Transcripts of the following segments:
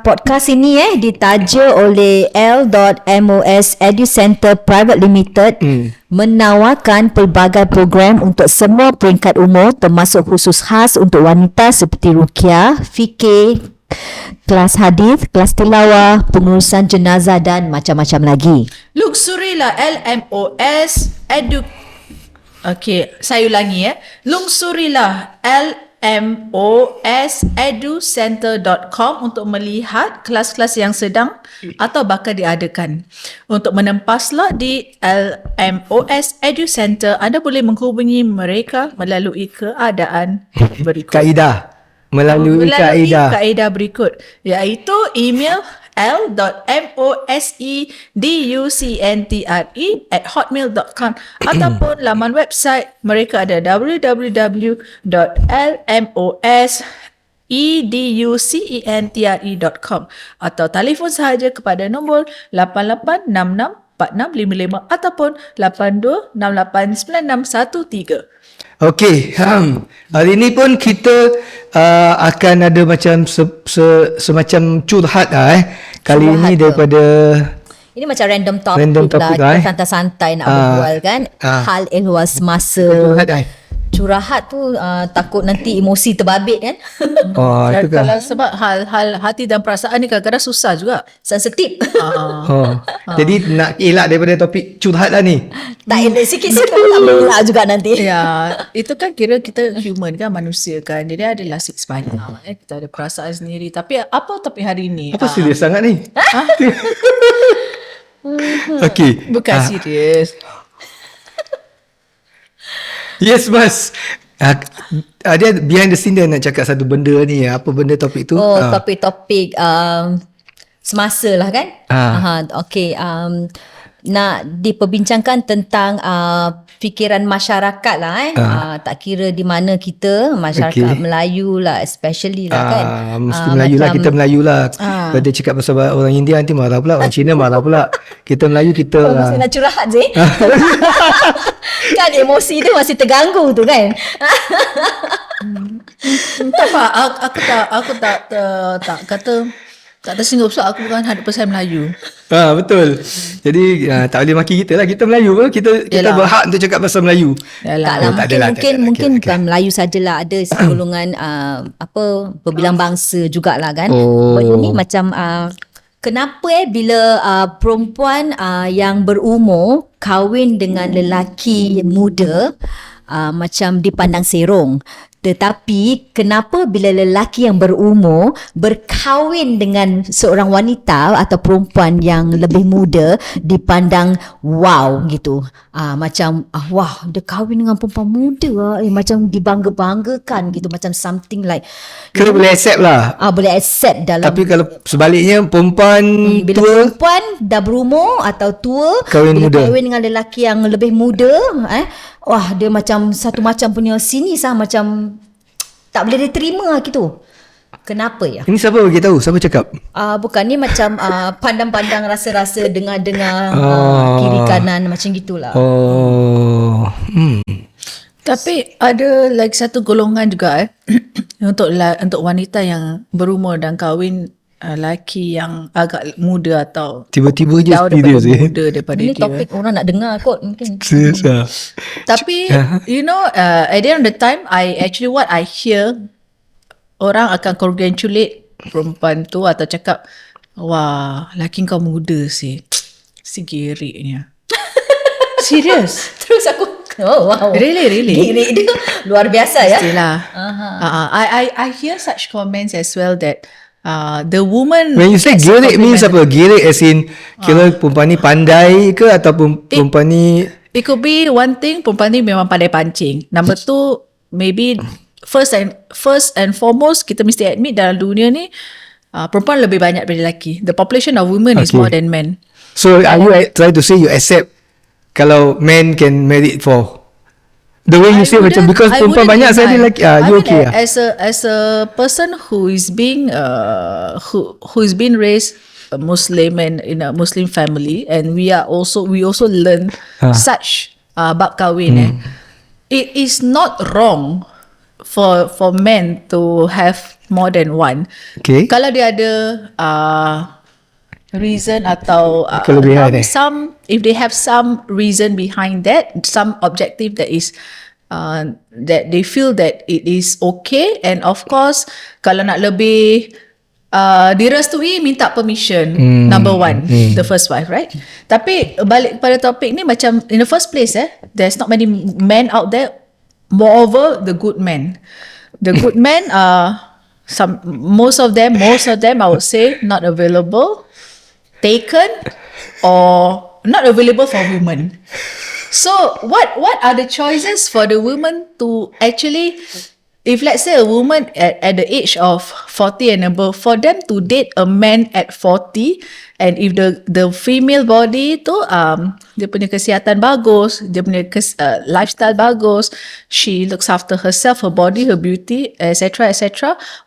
podcast ini ditaja oleh L.MOS Edu Center Private Limited menawarkan pelbagai program untuk semua peringkat umur, termasuk khusus khas untuk wanita seperti ruqyah, fikir, kelas hadis, kelas tilawah, pengurusan jenazah dan macam-macam lagi. Luxurilah LMOS Edu. Okey, saya ulangi Luxurilah LMOSEducenter.com untuk melihat kelas-kelas yang sedang atau bakal diadakan. Untuk menempas slot di LMOS Edu Center, anda boleh menghubungi mereka melalui keadaan berikut. Melalui kaedah berikut, iaitu email l.moseducntre@hotmail.com ataupun laman website mereka ada www.lmoseducntre.com atau telefon sahaja kepada nombor 88664655 ataupun 82689613. Okey, hari ni pun kita akan ada macam semacam curhat kali Curhat ini daripada ini macam random topic lah. Kita santai-santai nak berbual kan. Hal ehwal semasa. Curahat tu takut nanti emosi terbabit kan. itu kan. Kalau sebab hal hati dan perasaan ni kadang-kadang susah juga, sensitif. Jadi nak elak daripada topik curhat lah ni. Tak elak sikit-sikit tak elak juga nanti. Ya, itu kan kira kita human kan, manusia kan. Jadi adalah sebanyak kita ada perasaan sendiri. Tapi apa topik hari ni? Apa serius sangat ni? Okey. Bukan serius. Yes, Mas. Dia behind the scene dia nak cakap satu benda ni. Apa benda topik tu? Topik-topik semasa lah kan. Okey. Nak diperbincangkan tentang fikiran masyarakat lah tak kira di mana kita, masyarakat Melayu lah especially lah kan. Mesti Melayu lah, kita Melayu lah. Kalau dia cakap pasal orang India nanti marah pula, orang Cina marah pula. Kita Melayu kita mesti nak curhat je. Kan emosi dia masih terganggu tu kan. Tak apa, aku tak kata tak tersinggung sebab aku bukan 100% Melayu. Betul. Jadi tak boleh maki kita lah. Kita Melayu pun. Kita berhak untuk cakap pasal Melayu. Mungkin bukan Melayu sajalah, ada segolongan berbilang bangsa jugalah kan. Ini macam kenapa bila perempuan yang berumur kahwin dengan lelaki muda macam dipandang serong. Tetapi kenapa bila lelaki yang berumur berkahwin dengan seorang wanita atau perempuan yang lebih muda dipandang wow gitu. Macam wah, dia kahwin dengan perempuan muda macam dibangga-banggakan gitu, macam something like kena boleh accept lah. Boleh accept dalam. Tapi kalau sebaliknya perempuan bila tua, perempuan dah berumur atau tua kahwin dengan lelaki yang lebih muda, wah, dia macam satu macam punya macam tak boleh diterima gitu. Kenapa ya? Ini siapa bagi tahu? Siapa cakap? Bukan, ni macam pandang-pandang, rasa-rasa, dengar-dengar kiri kanan macam gitulah. Tapi ada lagi satu golongan juga untuk wanita yang berumur dan kahwin lelaki yang agak muda atau tiba-tiba je serius muda daripada ini dia. Ini topik orang nak dengar kot mungkin. Tapi at the end of the time, what I hear, orang akan congratulate perempuan tu atau cakap, wah, lelaki kau muda si geriknya. Serius. Terus aku, oh wow, really gerik dia luar biasa ya. Mestilah. I hear such comments as well that the woman, when you say gerik means apa? Gerik as in kira perempuan ni pandai ke ataupun perempuan ni, it could be one thing, perempuan ni memang pandai pancing. Number two, maybe first and foremost, kita mesti admit dalam dunia ni perempuan lebih banyak daripada lelaki. The population of women is more than men. So are you trying to say you accept kalau men can marry for the way you say macam because perempuan banyak saya lelaki, you okay lah? As a person who is being raised a Muslim and in a Muslim family, and we also learn such bab kahwin. It is not wrong for men to have more than one. Okay. Kalau dia ada reason atau Kelebihan if they have some reason behind that, some objective that is that they feel that it is okay, and of course kalau nak lebih direstui, minta permission. Number one, the first wife, right? Tapi balik pada topik ni, macam in the first place there's not many men out there. Moreover, the good men most of them I would say not available, taken, or not available for women. So what are the choices for the women to actually, if let's say a woman at the age of 40 and above, for them to date a man at 40, and if the female body tu dia punya kesihatan bagus, dia punya lifestyle bagus, she looks after herself, her body, her beauty, etc.,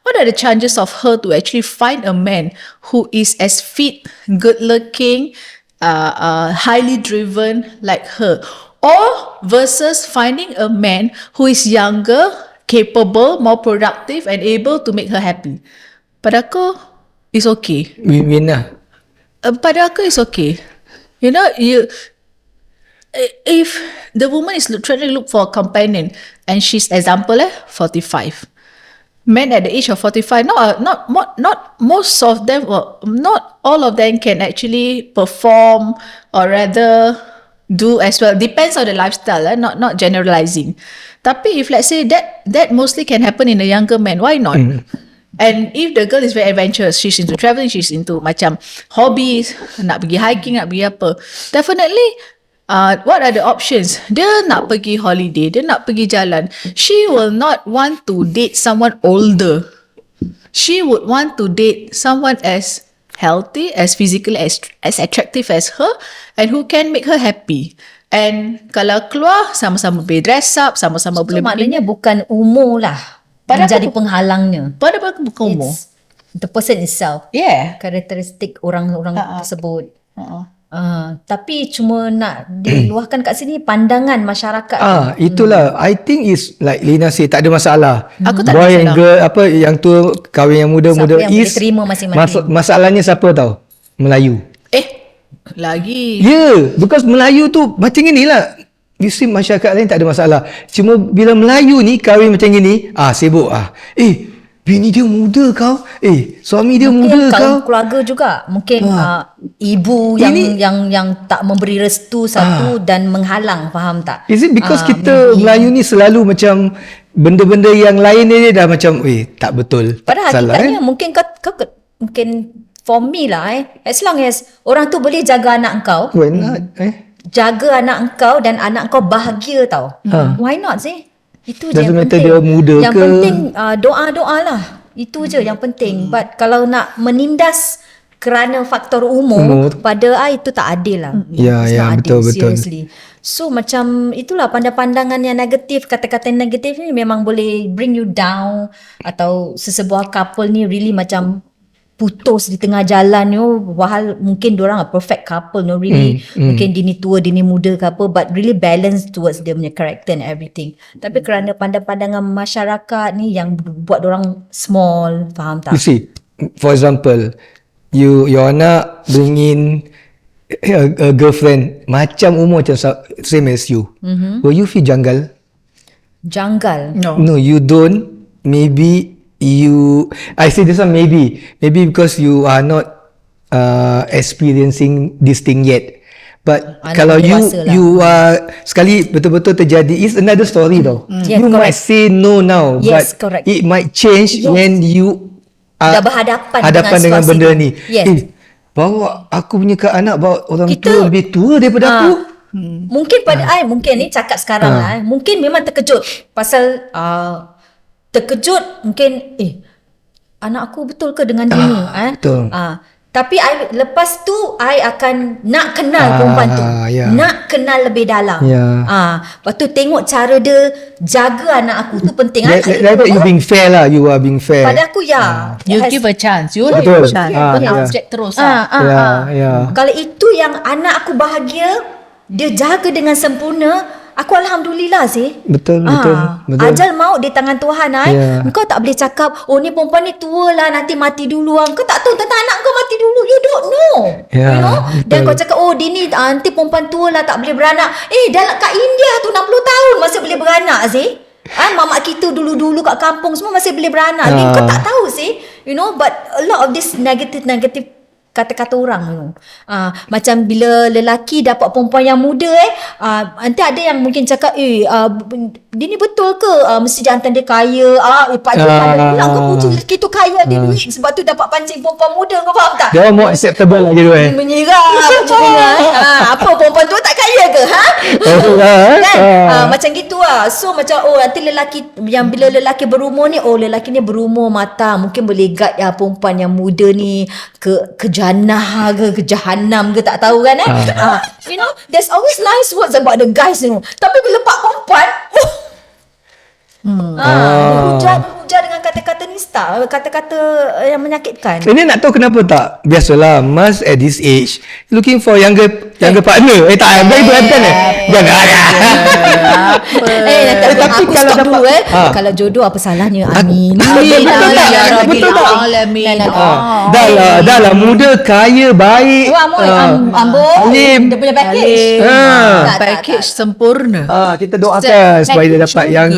what are the chances of her to actually find a man who is as fit, good looking, highly driven like her, or versus finding a man who is younger, capable, more productive, and able to make her happy? Pada aku, it's okay. Win-win lah. Pada aku, it's okay. You know, if the woman is trying to look for a companion, and she's example 45. Men at the age of 45, not most of them, not all of them can actually perform, or rather do as well. Depends on the lifestyle, not generalizing. Tapi if let's say that mostly can happen in a younger man, why not? And if the girl is very adventurous, she's into traveling, she's into macam hobbies, nak pergi hiking, nak pergi apa, definitely what are the options? Dia nak pergi holiday, dia nak pergi jalan. She will not want to date someone older. She would want to date someone as healthy, as physically as attractive as her, and who can make her happy. And kalau keluar, sama-sama boleh dress up, sama-sama boleh. Maknanya bukan umur lah menjadi penghalangnya. Pada aku bukan umur. It's the person itself. Yeah. Karakteristik orang-orang tersebut. Tapi cuma nak diluahkan kat sini pandangan masyarakat. Itulah. I think is like Lina say, tak ada masalah. Aku tak Boy ada and masalah. girl, apa yang tua kahwin yang muda Siapa yang is boleh terima masing-masing. masalahnya siapa tahu? Melayu. Lagi. Because Melayu tu macam inilah. You see, masyarakat lain tak ada masalah. Cuma bila Melayu ni kahwin macam gini, sibuk bini dia muda kau, suami dia mungkin muda kau. Keluarga juga mungkin ibu yang tak memberi restu satu dan menghalang, faham tak? Is it because kita Melayu ni selalu macam benda-benda yang lain ni dia dah macam tak betul. Pada hakikatnya mungkin kau mungkin for me lah as long as orang tu boleh jaga anak kau, why not? Jaga anak kau dan anak kau bahagia tau. Why not sih? Itu je Doesn't yang matter penting. dia muda yang ke. penting doa-doa lah. Itu je yang penting. But kalau nak menindas kerana faktor umur pada itu tak adil lah. Ya, It's not betul. seriously. So macam itulah pandangan yang negatif, kata-kata negatif ni memang boleh bring you down, atau sesebuah couple ni really macam putus di tengah jalan wahal mungkin diorang a perfect couple really mungkin dia ni tua dia ni muda ke apa, but really balance towards dia punya character and everything. Tapi kerana pandangan masyarakat ni yang buat diorang small, faham tak? You see, for example, your anak bring in a girlfriend macam umur macam same as you. Will you feel janggal? Janggal? No, you don't. Maybe I say this one maybe because you are not experiencing this thing yet. But kalau you are sekali betul-betul terjadi, it's another story tau. Yes, you correct. might say no now, Yes, but correct. it might change when you dah berhadapan dengan benda ni. Yes. Bawa aku punya anak, bawa orang Kita- tua lebih tua daripada aku. Mungkin pada mungkin ni cakap sekarang lah mungkin memang terkejut pasal terkejut mungkin anak aku betul ke dengan dia ni betul. tapi lepas tu I akan nak kenal perempuan tu, nak kenal lebih dalam. Lepas tu tengok cara dia jaga anak aku tu penting. You being fair lah, you are being fair. Pada aku You give a chance. You Betul. give a chance. Objek terus. Kalau itu yang anak aku bahagia, dia jaga dengan sempurna, Aku alhamdulillah sih. Betul. Ajal maut di tangan Tuhan Ya. Engkau tak boleh cakap, oh ni perempuan ni tua lah, nanti mati dulu. Engkau tak tahu tentang anak kau mati dulu. You don't know. Ya, You know. Dan betul. kau cakap, oh dia ni nanti perempuan tua lah, tak boleh beranak. Dalam kat India tu 60 tahun masih boleh beranak sih. Mamak kita dulu-dulu kat kampung semua masih boleh beranak. Kau tak tahu sih. You know, but a lot of this negative kata-kata orang, you know. Macam bila lelaki dapat perempuan yang muda nanti ada yang mungkin cakap dia ni betul ke mesti jantan dia kaya pak dia pula kau puji lelaki tu kaya dia duit sebab tu dapat pancing perempuan muda, kau faham tak? Dia orang more acceptable lah gitu Menyerah apa perempuan tu tak kaya ke kan? Macam gitu so macam nanti lelaki yang bila lelaki berumur ni lelaki ni berumur matang, mungkin boleh guide perempuan yang muda ni ke jannah ke jahanam ke tak tahu kan you know, there's always nice words about the guys, you know, tapi bila pak perempuan dihujat dengan kata-kata nista, kata-kata yang menyakitkan. Ini nak tahu kenapa tak? Biasalah, Mas at this age looking for younger partner. Tak, baik bukan jangan. Tapi kalau dapat kalau jodoh apa salahnya? Amin. Betul tak? Dah lah muda, kaya, baik. Dia punya package. Package sempurna. Kita doakan supaya dia dapat yang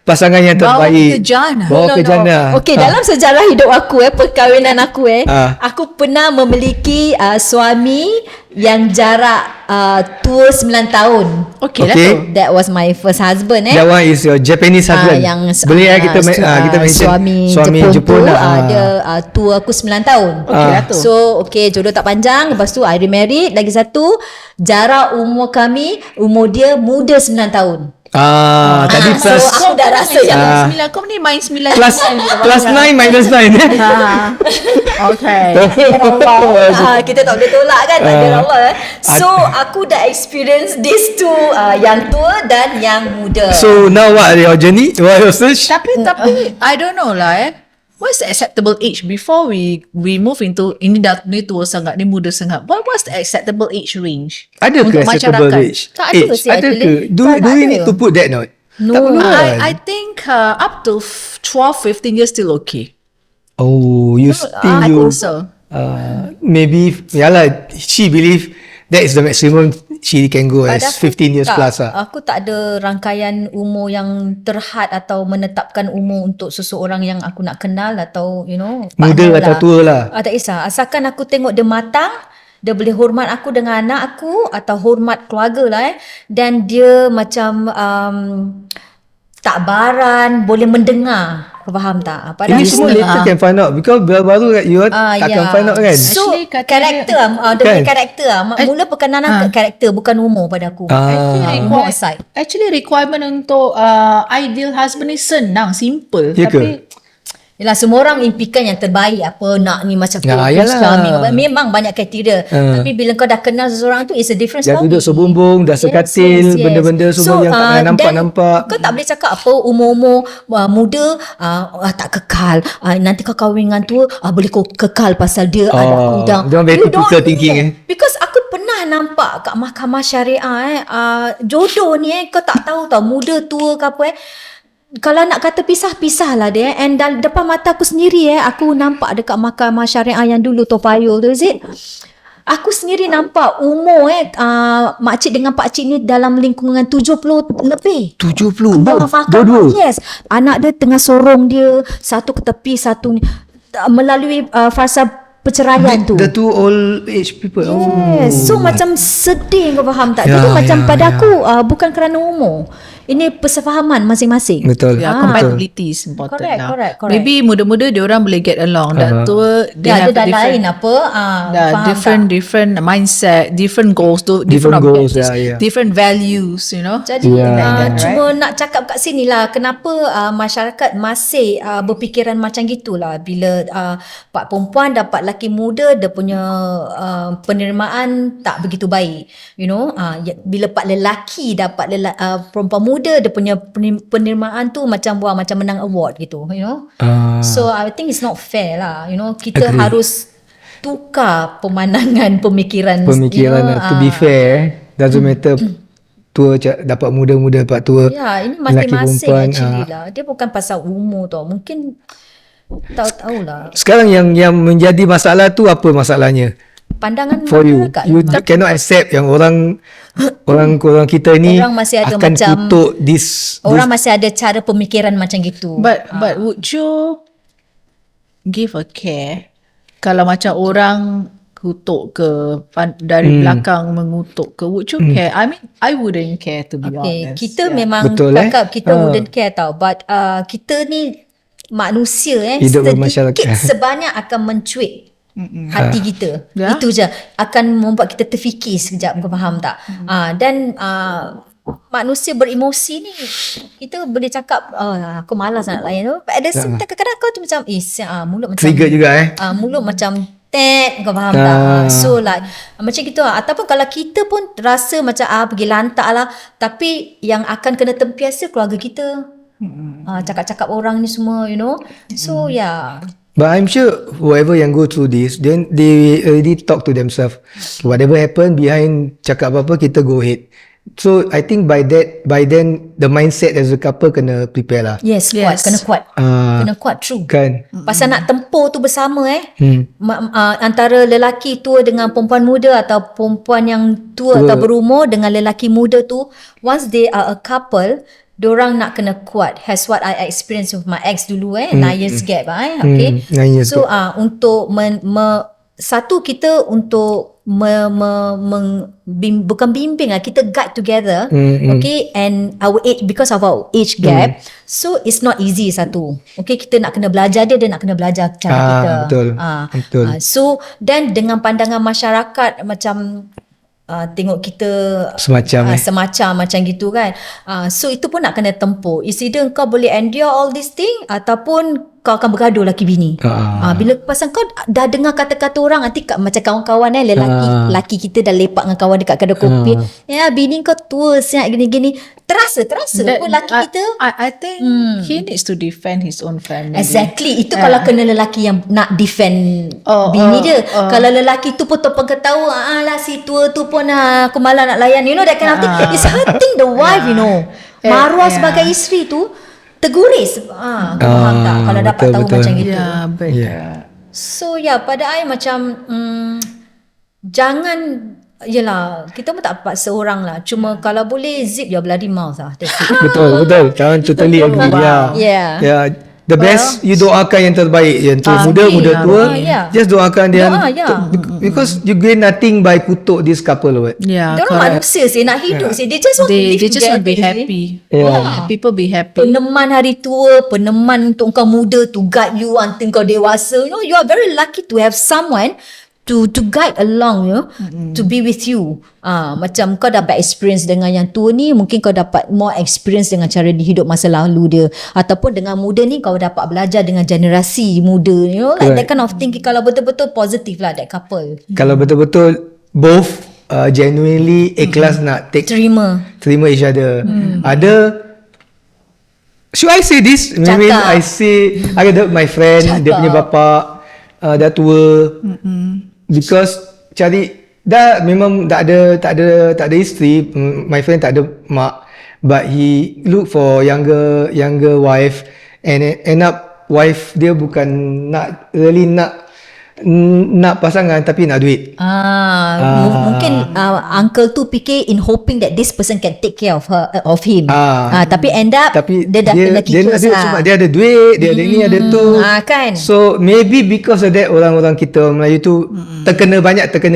pasangan yang terbaik. Bawa ke jannah. Okey, dalam sejarah hidup aku perkahwinan aku aku pernah memiliki suami yang jarak tua 9 tahun. Okey lah tu. That was my first husband That one is your Japanese husband. Yang boleh kita mention suami Jepun tu, lah. dia tua aku 9 tahun. Okey lah tu. So jodoh tak panjang. Lepas tu I remarried. Lagi satu, jarak umur kami, umur dia muda 9 tahun. Tadi so plus aku dah rasa yang 9 kau ni main 9 plus 9 minus 9. Okay. Kita tak boleh tolak kan, takdir Allah. So aku dah experience these two, yang tua dan yang muda. So now what are your journey? What are your search? Tapi I don't know lah what's the acceptable age before we move into ini tua sangat, ni muda sangat. What's the acceptable age range? Ada ke untuk acceptable masyarakat? age? Tak ada sih Ada ke? actually. Do we need to put that note? No. Tak perlu kan? I think up to 12-15 years still okay. Oh, you I think so. Maybe yalah, she believe that is the maximum she can go as 15 years plus lah. Aku tak ada rangkaian umur yang terhad atau menetapkan umur untuk seseorang yang aku nak kenal atau you know, Muda atau tua lah. Tak kisah, asalkan aku tengok dia matang, dia boleh hormat aku dengan anak aku atau hormat keluarga lah dan dia macam tak baran, boleh mendengar. Kau faham tak? Ini semua later can find out because baru-baru you takkan find out kan. So Actually, karakter dia punya karakter mula perkenalan karakter bukan umur pada aku. Actually requirement untuk ideal husband ni senang, simple. Ya tapi Yelah, semua orang impikan yang terbaik, apa nak ni macam suami. Memang banyak kriteria. Tapi bila kau dah kenal seseorang tu, it's a different story. Dah duduk sebumbung, dah sekatil, benda-benda semua yang tak payah nampak-nampak. Kau tak boleh cakap apa umur-umur muda tak kekal. Nanti kau kahwin dengan tua, boleh kau kekal pasal dia ada udang. Dia very typical thinking Because aku pernah nampak kat mahkamah syariah jodoh ni kau tak tahu tau, muda tua ke apa kalau nak kata pisah lah dia and depan mata aku sendiri aku nampak dekat mahkamah syariah yang dulu Toa Payoh tu aku sendiri nampak umur makcik dengan pakcik ni dalam lingkungan 70 lebih. 70? Dua-dua? Yes. Anak dia tengah sorong dia, satu ke tepi, satu ni melalui fasa perceraian tu. The two old age people. Yes. So macam sedih, kau faham tak? Itu macam pada aku bukan kerana umur. Ini persefahaman masing-masing. Betul. Compatibility is important lah. Correct. Maybe muda-muda dia orang boleh get along. Dah tua dia ada lain different mindset, different goals, different objectives, different values, you know. Jadi cuma nak cakap kat sini lah kenapa masyarakat masih berfikiran macam gitulah bila pak perempuan dapat lelaki muda, dia punya penerimaan tak begitu baik, you know. Bila pak lelaki dapat perempuan muda, dia punya penerimaan tu macam menang award gitu, you know. So I think it's not fair lah, you know. Kita harus tukar pemandangan pemikiran to be fair, doesn't matter tua dapat muda dapat tua. Ya, ini Lelaki masing-masing perempuan, actually lah. Dia bukan pasal umur tau. Mungkin tahu-tahulah. Sekarang yang menjadi masalah tu apa masalahnya? Pandangan For you, masyarakat you lah. cannot accept yang orang kita ni Orang masih ada akan macam kutuk this Orang masih ada cara pemikiran macam gitu. But would you give a care kalau macam orang kutuk ke dari belakang mengutuk ke, would you care? I mean, I wouldn't care, to be Okay, honest. kita memang Betul, cakap kita wouldn't care tau. But kita ni manusia Hidup sedikit bermasyarakat. sebanyak akan mencuit hati kita. Ya. Itu je. Akan membuat kita terfikir sekejap, kau faham tak? Dan manusia beremosi ni, kita boleh cakap aku malas nak layan tu. But at the same time, kadang-kadang kau tu macam mulut macam trigger juga mulut macam kau faham tak? So like macam gitu lah. Ataupun kalau kita pun rasa macam pergi lantak lah, tapi yang akan kena tempiasa keluarga kita. Cakap-cakap orang ni semua, you know. So yeah. But I'm sure whoever yang go through this, then they already talk to themselves. Whatever happen behind cakap apa-apa, kita go ahead. So I think by then the mindset as a couple kena prepare lah. Yes, kuat. Kena kuat. Kena kuat, true. Kan? Pasal nak tempur tu bersama antara lelaki tua dengan perempuan muda, atau perempuan yang tua atau berumur dengan lelaki muda tu, once they are a couple, diorang nak kena kuat. Has what I experienced with my ex dulu 9 years gap okay. 9 years So untuk satu kita untuk bukan bimbing lah, kita guide together, okay, and our age, because of our age gap, so it's not easy satu, okay, kita nak kena belajar dia nak kena belajar cara kita. Betul. So dan dengan pandangan masyarakat macam tengok kita semacam macam gitu kan, so itu pun nak kena tempur. It's either kau boleh endure all this thing, ataupun kau akan bergaduh laki bini. Bila pasal kau dah dengar kata-kata orang, nanti macam kawan-kawan lelaki kita dah lepak dengan kawan dekat kedai kopi, bini kau tua siap gini-gini, terasa pun laki kita. I think he needs to defend his own family. Exactly. Itu kalau kena lelaki yang nak defend bini dia. Kalau lelaki tu pun ketawa, lah si tua tu pun aku malas nak layan, you know, that kind of thing. It's hurting the wife, you know. Maruah sebagai isteri tu terguris. Kau faham tak? Kalau dapat tahu macam gitu. So pada I macam jangan, yelah, kita pun tak paksa orang lah. Cuma kalau boleh zip your bloody mouth lah. Betul. Jangan totally agree. Yeah. The best, you doakan yang terbaik. Yang tua muda tua, just doakan dia. Because you gain nothing by kutuk this couple. Diorang manusia sih, nak hidup sih. They just want to live they just want to be together, happy. People be happy. Peneman hari tua, peneman untuk kau muda, to guide you until kau dewasa. You know, you are very lucky to have someone to guide along, you know, to be with you. Macam kau dapat experience dengan yang tua ni, mungkin kau dapat more experience dengan cara hidup masa lalu dia, ataupun dengan muda ni kau dapat belajar dengan generasi muda, you know, like that kind of thing. Kalau betul-betul positif lah that couple. Kalau betul-betul both genuinely ikhlas nak terima each other. Ada, should I say this? Maybe I say, ada my friend, dia punya bapa dah tua. Because memang tak ada isteri, my friend tak ada mak, but he look for younger wife, and end up wife dia bukan nak pasangan, tapi nak duit. Mungkin uncle tu fikir in hoping that this person can take care of him. Tapi end up dia dah kena kikis. Dia ada duit, dia ada ni, ada tu. Kan? So maybe because of that, orang-orang kita Melayu tu terkena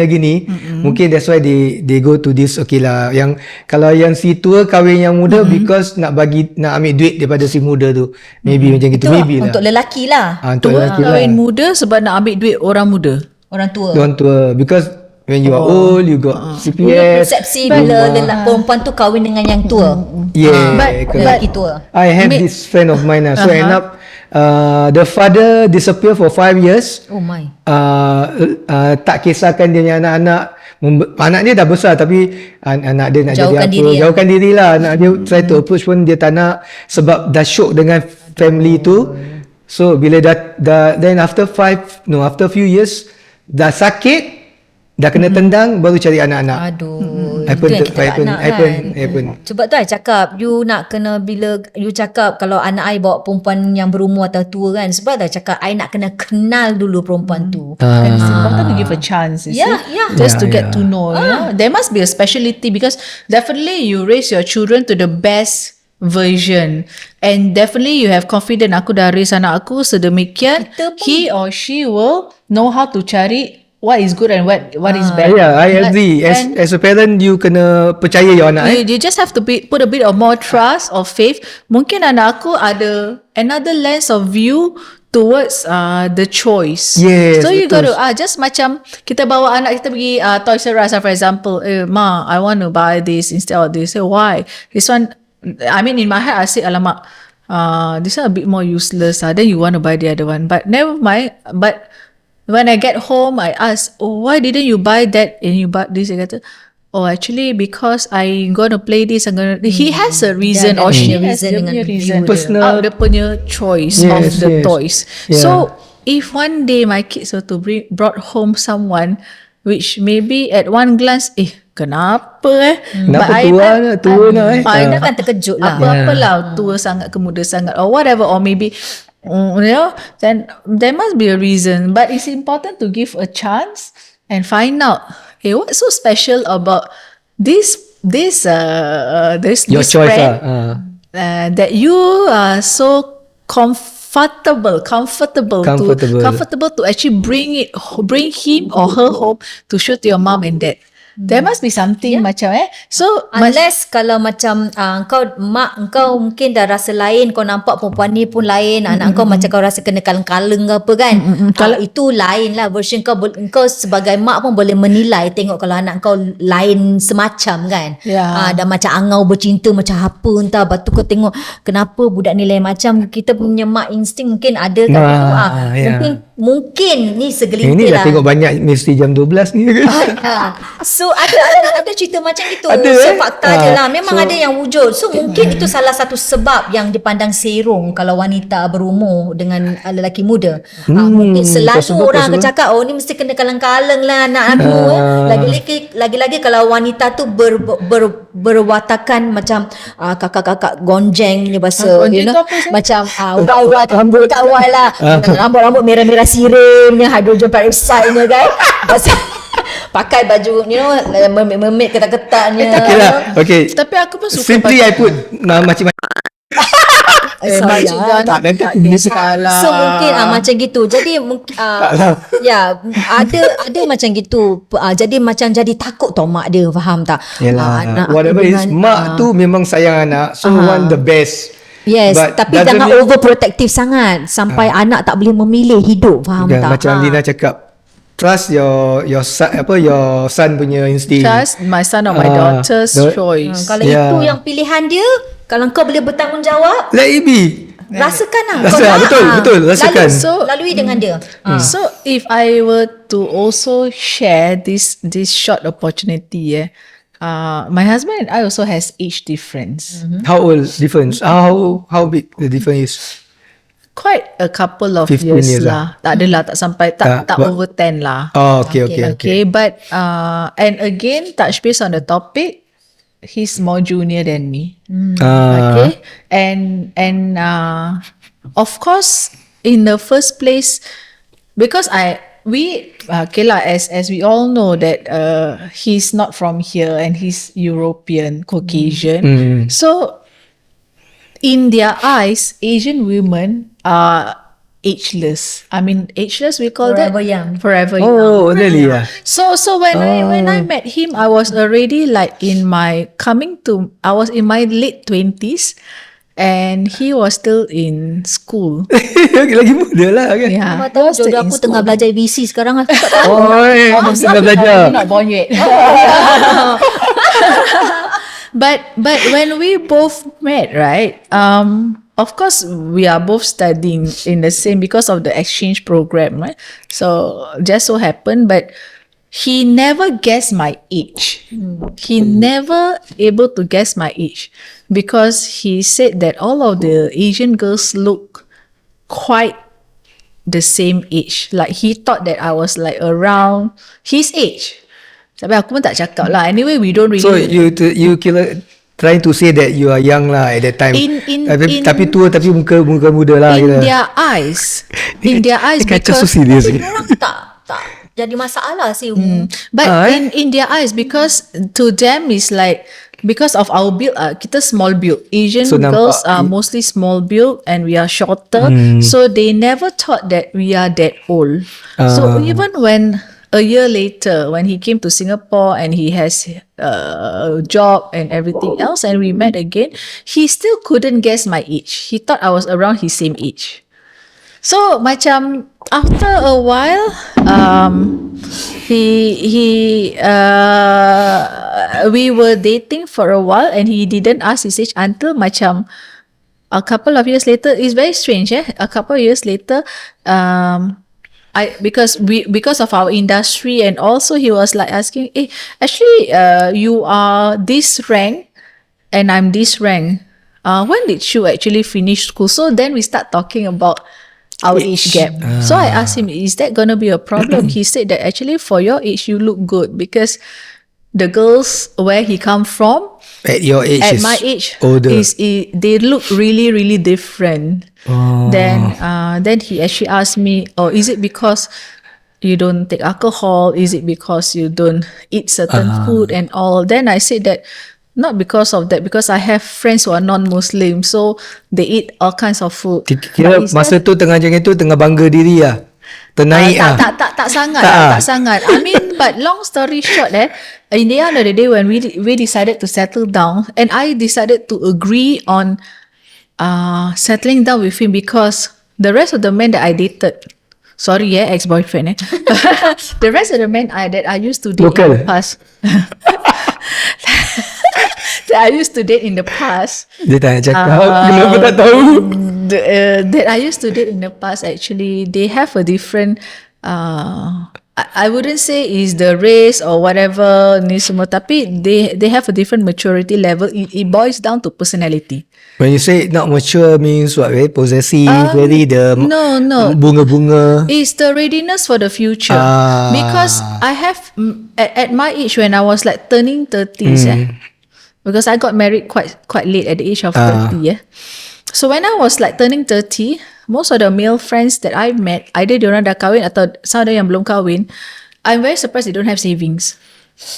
gini. Mungkin that's why they go to this. Okay lah, yang kalau yang si tua kahwin yang muda because nak ambil duit daripada si muda tu. Maybe macam gitu. Maybe lah. Untuk lelaki lah. Untuk lelaki lah. Kahwin muda sebab nak ambil duit orang muda. Orang tua. Because when you are old, you got CPF. Persepsi bila perempuan tu kahwin dengan yang tua. Lelaki tua. I have this friend of mine so end up the father disappear for 5 years. Oh my. Tak kisahkan dia punya anak-anak. Anak dia dah besar, tapi anak dia nak jauhkan diri lah. Anak dia try to approach pun dia tak nak, sebab dah shock dengan family tu. So bila then after few years dah sakit, dah kena tendang, baru cari anak-anak. Happen. Sebab tu I cakap, you nak kena, bila you cakap kalau anak I bawa perempuan yang berumur atau tua kan, sebab tu I cakap I nak kena kenal dulu perempuan tu. And it's important to give a chance, you see? Just to get to know. There must be a speciality, because definitely you raise your children to the best version, and definitely you have confidence, aku dah raise anak aku sedemikian, he or she will know how to cari what is good and what is bad. Yeah, I agree. As a parent, you kena percaya your anak. You just have to put a bit of more trust or faith. Mungkin anak aku ada another lens of view towards the choice. Yes, so you betul. got to just macam kita bawa anak kita pergi Toys R Us, for example. Ma, I want to buy this instead of this. Say, why? This one, I mean, in my head I say, alamak, this one a bit more useless. Then you want to buy the other one, but never mind. But when I get home, I ask, why didn't you buy that and you bought this? Dia kata, actually because I'm going to play this. He has a reason, or she has a reason. Personal. Dia punya choice of the toys. Yeah. So if one day my kids were to brought home someone which maybe at one glance, kenapa Kenapa tua nak Anda kan terkejut lah. Apa-apalah, tua sangat ke muda sangat or whatever, or maybe then there must be a reason. But it's important to give a chance and find out, what's so special about this Your choice brand, that you are so comfortable to actually bring him or her home to show to your mom and dad. There must be something macam so unless kalau macam mak kau mungkin dah rasa lain, kau nampak perempuan ni pun lain, anak kau macam kau rasa kena kaleng-kaleng ke apa kan, kalau itu lain lah version kau. Kau sebagai mak pun boleh menilai, tengok kalau anak kau lain semacam kan, dah macam angau bercinta macam apa entah, lepas tu kau tengok kenapa budak ni lain macam. Kita punya mak insting mungkin ada kan, mungkin ni segelintir ini lah. Dah tengok banyak mesti jam 12 ni kan. So ada cerita macam itu. So fakta je lah. Memang ada yang wujud. So mungkin itu salah satu sebab yang dipandang serong kalau wanita berumur dengan lelaki muda. Mungkin selalu orang akan cakap, ni mesti kena kaleng-kaleng lah anak aku. Lagi-lagi kalau wanita tu berwatakan macam kakak-kakak gonjeng ni bahasa, macam rambut kawal lah, rambut merah-merah sirim ni, hydrogen peroxide ni kan. Pakai baju mermaid ketat-ketatnya. Okay. Tapi aku pun suka simply I put macam So mungkin macam gitu. Jadi ada macam gitu. Jadi macam jadi takut tau mak dia, faham tak? Whatever is, mak tu memang sayang anak, so want the best. Yes, tapi jangan overprotective sangat sampai anak tak boleh memilih hidup, faham tak? Macam Lina cakap, trust your son punya instinct. Trust my son or my daughter's choice. Kalau itu yang pilihan dia, kalau kau boleh bertanggungjawab, let it be. Rasakan lah. Betul, rasakan. Lalui dengan dia. So if I were to also share this short opportunity, my husband and I also has age difference. How old difference? How big the difference is? Quite a couple of 15 years lah. Tak adalah, tak sampai, tak over 10 lah. Okay. But and again, touch base on the topic, he's more junior than me. Okay. And of course, in the first place, because as we all know that he's not from here and he's European, Caucasian. So in their eyes, Asian women are ageless. I mean, ageless, we call that forever young. Oh, really? Yeah. So when I met him, I was already like I was in my late 20s, and he was still in school. Lagi muda lah kan? Yeah. Jodoh aku tengah belajar VC sekarang. Tengah belajar. Not born yet. But when we both met, right? Of course, we are both studying in the same because of the exchange program, right? So just so happened, but he never guessed my age. He never able to guess my age because he said that all of the Asian girls look quite the same age. Like he thought that I was like around his age. Tapi aku pun tak cakap lah. Anyway, we don't really. So you kira trying to say that you are young lah at that time. Tapi tua tapi muka muda lah. In their eyes, Kacau because so serious. Orang tak jadi masalah sih. but in their eyes, because to them is like, because of our build, kita small build. Asian So, girls nampak are mostly small build and we are shorter. So they never thought that we are that old. So even when a year later, when he came to Singapore and he has a job and everything else, and we met again, he still couldn't guess my age. He thought I was around his same age. So macam after a while, we were dating for a while and he didn't ask his age until macam a couple of years later. It's very strange, a couple of years later, because of our industry, and also he was like asking, actually, you are this rank and I'm this rank. When did you actually finish school? So then we start talking about our age gap. So I asked him, is that gonna be a problem? He said that actually for your age you look good, because the girls where he come from At your age, at my age older. They look really, really different. Then he actually asked me, is it because you don't take alcohol? Is it because you don't eat certain food and all? Then I said that not because of that, because I have friends who are non-Muslim, so they eat all kinds of food. Kira masa tu tengah macam itu, tengah bangga diri lah. Ternaik lah. Tak sangat. I mean, but long story short, in the end of the day, when we decided to settle down, and I decided to agree on settling down with him, because the rest of the men that I dated, sorry, ex-boyfriend, the rest of the men that I used to date in the past, that I used to date in the past, Dia tak nak cakap, kenapa tak tahu? that I used to date in the past, actually, they have a different, I wouldn't say is the race or whatever ni semua, tapi they have a different maturity level. It boils down to personality. When you say not mature means what? Very possessive, very No. bunga-bunga. It's the readiness for the future. Because I have, at my age, when I was like turning 30s, because I got married quite late at the age of 30. So when I was like turning 30, most of the male friends that I met, either diorang dah kahwin atau some ada yang belum kahwin, I'm very surprised they don't have savings.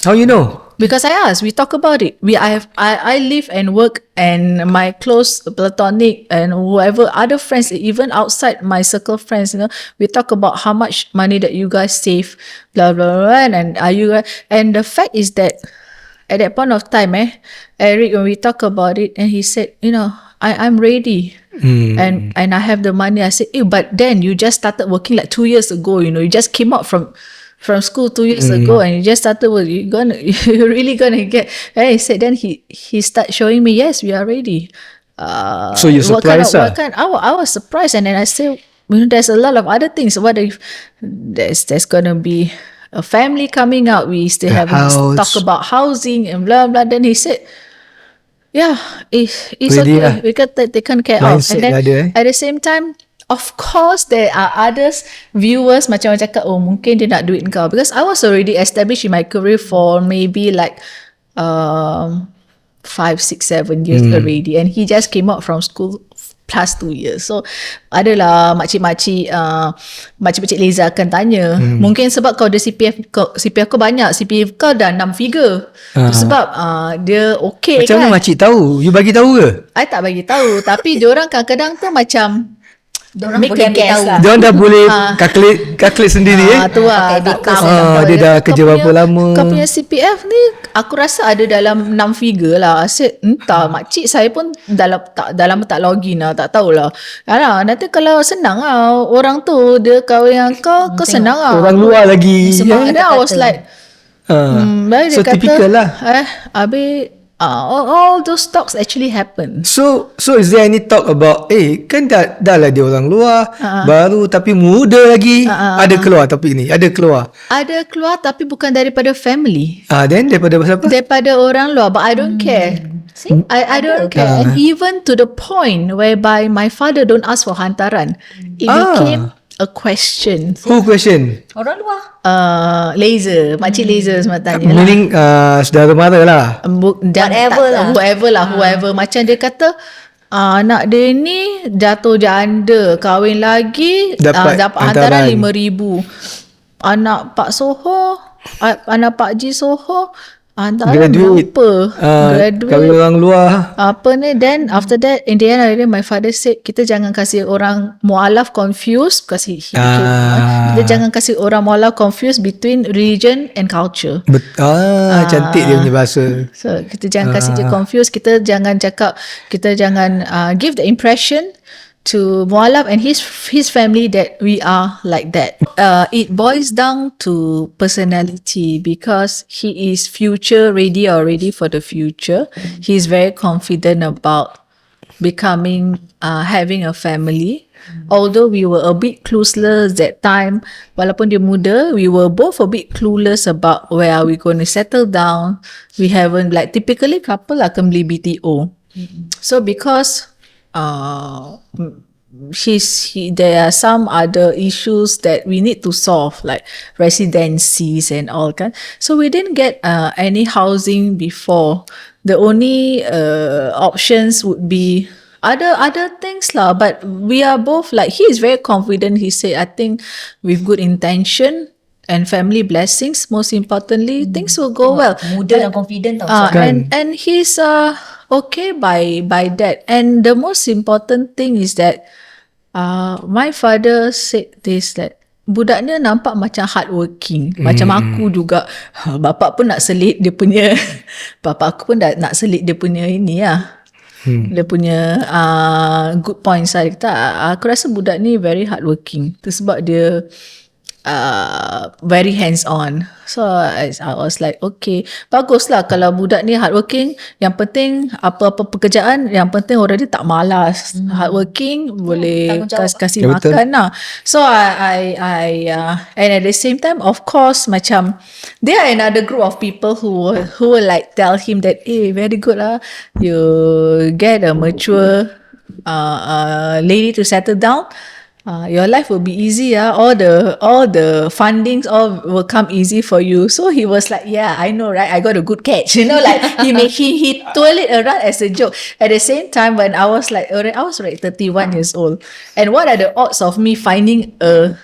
How you know? Because I asked, we talk about it. I live and work, and my close platonic and whoever other friends, even outside my circle of friends, we talk about how much money that you guys save, blah blah blah, and and the fact is that at that point of time, Eric, when we talk about it, and he said, I'm ready. And I have the money. I said, but then you just started working like 2 years ago, you just came out from school 2 years ago, and you just started work. You're really gonna get. And he said, then he started showing me, yes, we are ready. So you're surprised? I was surprised, and then I said, there's a lot of other things. What if there's gonna be a family coming out? We still haven't talk about housing and blah blah. Then he said, yeah, it's Ready okay. We can take care of. And then at the same time, of course, there are others viewers macam cakap, mungkin dia nak duit kau, because I was already established in my career for maybe like 5, 6, 7 years already, and he just came out from school plus 2 years. So adalah makcik-makcik Liza akan tanya, mungkin sebab kau ada CPF kau banyak, CPF kau dah 6 figure. Sebab dia okay. Macam mana makcik tahu? You bagi tahu ke? I tak bagi tahu, tapi diorang kadang-kadang tu macam Diorang make boleh a guess lah. Diorang dah boleh calculate sendiri tu lah. Pakai Tak tahu. dia dah kerja berapa lama. Kau punya CPF ni aku rasa ada dalam 6 figure lah. I said, entah, makcik saya pun dalam tak login lah, tak tahulah. Alah, nanti kalau senang lah orang tu dia kahwin dengan kau senang lah. Orang luar lagi. Then I was like, so typical lah. Habis all those talks actually happen. So is there any talk about kan dah lah dia orang luar baru tapi muda lagi, ada keluar topik ni, ada keluar tapi bukan daripada family, then daripada siapa? Daripada orang luar, but I don't care. See? I don't care. And even to the point whereby my father don't ask for hantaran. It became a question. Who question? Orang luar. Laser, makcik Laser semua tanya lah. Meaning saudara mara lah. Whoever. Macam dia kata, anak dia ni jatuh janda, kahwin lagi, dapat hantaran 5,000. Anak Pak Soho, anak Pak Ji Soho, hantaran berapa? Graduate. Kahwin orang luar. Apa ni, then after that, in the end of the day, my father said, kita jangan kasih orang mualaf confused, kita jangan kasih orang mualaf confused between religion and culture. Cantik dia punya bahasa. So kita jangan kasih dia confused, kita jangan give the impression to mualaf and his family that we are like that. It boils down to personality, because he is future ready or ready for the future. He's very confident about becoming having a family. Although we were a bit clueless that time, walaupun dia muda, we were both a bit clueless about where are we going to settle down. We haven't, like typically couple akan beli BTO. So because there are some other issues that we need to solve, like residencies and all kan. So we didn't get any housing before. The only options would be other things lah. But we are both like, he is very confident. He said, I think with good intention and family blessings, most importantly, things will go well. Muda dan confident tau. And he's okay by that. And the most important thing is that my father said this, that budak ni nampak macam hardworking, macam aku juga. Bapak pun nak selit dia punya bapak aku pun nak selit dia punya ini lah. Dia punya good points lah. Dia kata, aku rasa budak ni very hardworking. Itu sebab dia very hands on. So I was like, okay, baguslah kalau budak ni hardworking. Yang penting apa-apa pekerjaan, yang penting orang dia tak malas. Hardworking, boleh kasih makan lah. So I and at the same time, of course, macam there are another group of people who will like tell him that, very good lah, you get a mature lady to settle down. Your life will be easy. All the fundings all will come easy for you. So he was like, yeah, I know, right? I got a good catch. Like he told it around as a joke. At the same time, when I was like 31 years old, and what are the odds of me finding a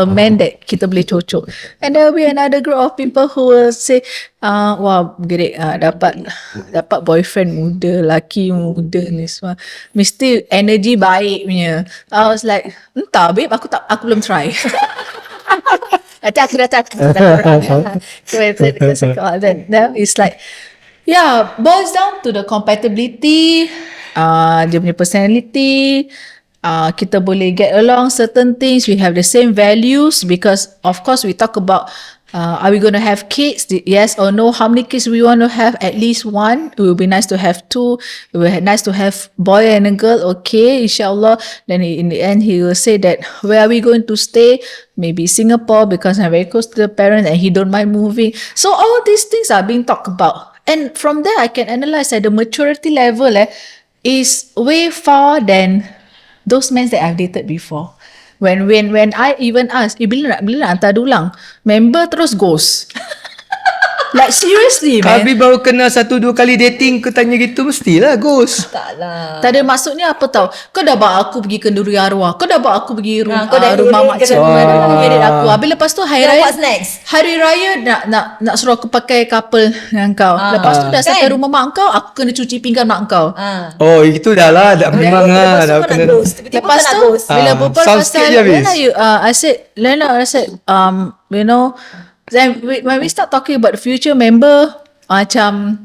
man that kita boleh cocok? And there will be another group of people who will say, wah, gerik, dapat boyfriend muda, lelaki muda ni semua, mesti energy baik punya. I was like, entah babe, aku belum try. Nanti aku datang. Then it's like, yeah, boils down to the compatibility, dia punya personality. Kita boleh get along certain things. We have the same values, because of course we talk about are we going to have kids, yes or no, how many kids we want to have, at least one. It will be nice to have two. It will be nice to have boy and a girl, okay, inshallah. Then in the end he will say that, where are we going to stay? Maybe Singapore, because I'm very close to the parents and he don't mind moving. So all these things are being talked about, and from there I can analyze that the maturity level is way far than those men that I've dated before. When I even ask, bila nak hantar dulang, member terus ghost. Like seriously, man. Habis baru kenal 1-2 kali dating, kau tanya gitu, mestilah ghost. Taklah. Tak ada, maksudnya apa tau? Kau dah bawa aku pergi kenduri arwah. Kau dah bawa aku pergi rumah makcik. Aku. Habis lepas tu hari raya nak suruh aku pakai couple dengan kau. Lepas tu dah sampai rumah mak kau, aku kena cuci pinggan mak kau. Oh, itu dah lah. Memang lah. Dah kena. Lepas tu bila berbual pasal I said, you know, then when we start talking about the future member, macam